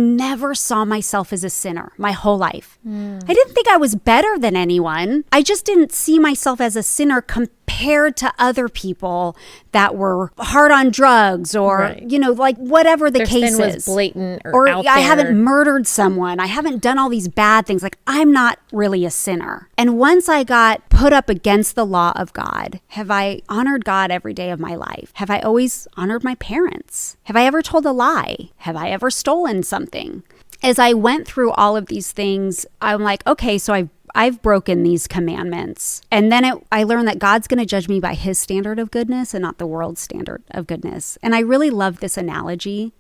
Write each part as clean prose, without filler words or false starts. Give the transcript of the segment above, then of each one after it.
Never saw myself as a sinner my whole life. I didn't think I was better than anyone. I just didn't see myself as a sinner compared to other people that were hard on drugs or, like whatever the case sin is. Was blatant or out I there. haven't murdered someone. I haven't done all these bad things. Like, I'm not really a sinner. And once I got put up against the law of God, have I honored God every day of my life? Have I always honored my parents? Have I ever told a lie? Have I ever stolen something? As I went through all of these things, I'm like, okay, so I've broken these commandments. And then I learned that God's going to judge me by his standard of goodness and not the world's standard of goodness. And I really love this analogy.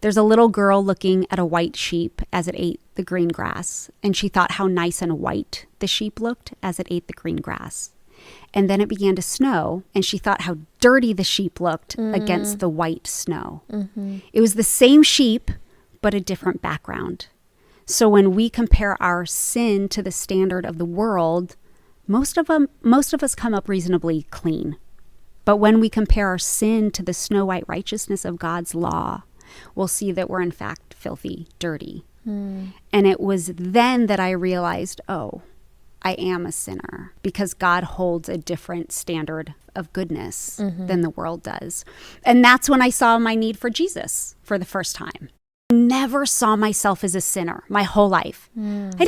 There's a little girl looking at a white sheep as it ate the green grass. And she thought how nice and white the sheep looked as it ate the green grass. And then it began to snow, and she thought how dirty the sheep looked against the white snow. It was the same sheep, but a different background. So when we compare our sin to the standard of the world, most of us come up reasonably clean. But when we compare our sin to the snow white righteousness of God's law, we'll see that we're in fact filthy, dirty. And it was then that I realized, oh, I am a sinner because God holds a different standard of goodness than the world does. And that's when I saw my need for Jesus for the first time. I never saw myself as a sinner my whole life. I didn't